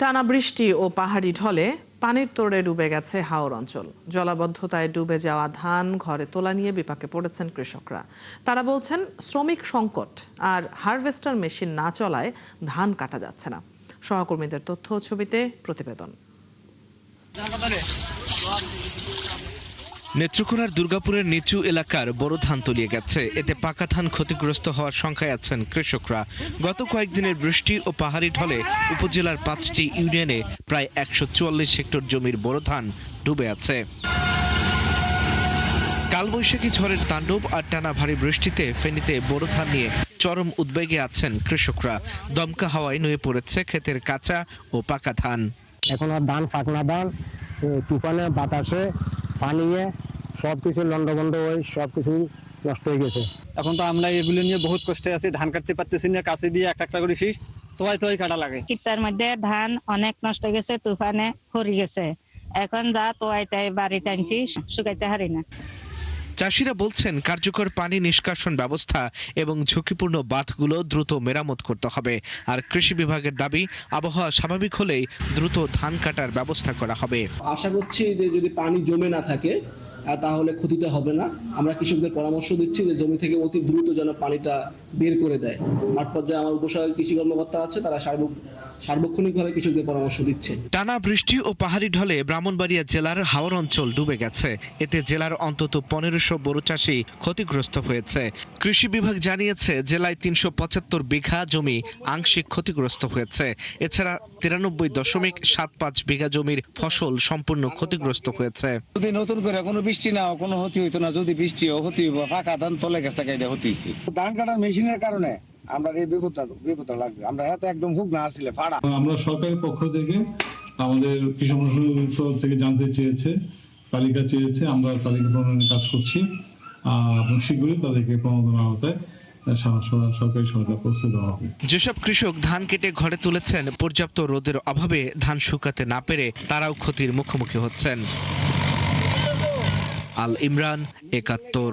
টানা বৃষ্টি ও পাহাড়ি ঢলে পানির তোড়ে ডুবে গেছে হাওর অঞ্চল। জলাবদ্ধতায় ডুবে যাওয়া ধান ঘরে তোলা নিয়ে বিপাকে পড়েছেন কৃষকরা। তারা বলছেন শ্রমিক সংকট আর হারভেস্টার মেশিন না চলায় ধান কাটা যাচ্ছে না। সহকর্মীদের তথ্য ও ছবিতে প্রতিবেদন। নেত্রকোনার দুর্গাপুরের নিচু এলাকার বড় ধান তলিয়ে গেছে। এতে পাকা ধান ক্ষতিগ্রস্ত হওয়ার সংখ্যায় আছেন কৃষকরা। গত কয়েকদিনের বৃষ্টি ও পাহাড়ি ঢলে উপজেলার 5টি ইউনিয়নে প্রায় 144 হেক্টর জমির বড় ধান ডুবে আছে। কালবৈশাখী ঝড়ের তাণ্ডব আর টানা ভারী বৃষ্টিতে ফেনীতে বড় ধান নিয়ে চরম উদ্বেগে আছেন কৃষকরা। দমকা হাওয়ায় নুয়ে পড়েছে ক্ষেতের কাঁচা ও পাকা ধান। এখন আর ধান ফাকনা ধান তুফানে বাতাসে পানিয়ে সবকিছু লন্ডভন্ড হয়ে সবকিছু নষ্ট হয়ে গেছে। এখন তো আমরা এগুলো নিয়ে বহুত কষ্টে আছি, ধান কাটতে পারতেছি না, কাছে দিয়ে একটা করে শীষ তোয়াই কাটা লাগে। শীতের মধ্যে ধান অনেক নষ্ট হয়ে গেছে, তুফানে হরি গেছে। এখন যা তোয়াই বাড়িতে আনছি, শুকাইতে হারি না। চাষিরা বলছেন কার্যকর পানি নিষ্কাশন ব্যবস্থা এবং ঝুঁকিপূর্ণ বাঁধগুলো দ্রুত মেরামত করতে হবে। আর কৃষি বিভাগের দাবি, আবহাওয়া স্বাভাবিক হলেই দ্রুত ধান কাটার ব্যবস্থা করা হবে। আশা করছি যে যদি পানি জমে না থাকে তাহলে ক্ষতিটা হবে না। আমরা কৃষকদের পরামর্শ দিচ্ছি যে জমি থেকে অতি দ্রুত যেন পানিটা বের করে দেয়। মাঠ পর্যায়ে আমার উপসহায়ক কৃষি কর্মকর্তা আছে, তারা সার্বক্ষণিকভাবে কৃষকদের পরামর্শ দিচ্ছে। টানা বৃষ্টি ও পাহাড়ি ঢলে ব্রাহ্মণবাড়িয়া জেলার হাওর অঞ্চল ডুবে গেছে। এতে জেলার অন্তত 1500 বড় চাষি ক্ষতিগ্রস্ত হয়েছে। কৃষি বিভাগ জানিয়েছে জেলায় 375 বিঘা জমি আংশিক ক্ষতিগ্রস্ত হয়েছে। এছাড়া 93.75 বিঘা জমির ফসল সম্পূর্ণ ক্ষতিগ্রস্ত হয়েছে। যদি নতুন করে কোনো বৃষ্টি না কোনো ক্ষতি হইতো না, যদি বৃষ্টিও ক্ষতি হইব, ফাঁকা ধান তলে গেছে এটা হতেইছে। ধান কাটার মেশিনের কারণে আমরা এই বিপদটা লাগছে। আমরা হাতে একদম হুক না আসলে ফাড়া। আমরা সরকারের পক্ষ থেকে আমাদের কৃষি মন্ত্রণালয় থেকে জানতে চেয়েছে, তালিকা চেয়েছে, আমরা তালিকা প্রণয়নের কাজ করছি। এবং শীঘ্রই তাদেরকে প্রণোদনার আওতায় সরকারি সহায়তা পৌঁছে দেওয়া হবে। যেসব কৃষক ধান কেটে ঘরে তুলেছেন, পর্যাপ্ত রোদের অভাবে ধান শুকাতে না পেরে তারাও ক্ষতির মুখোমুখি হচ্ছেন। আল ইমরান, ৭১।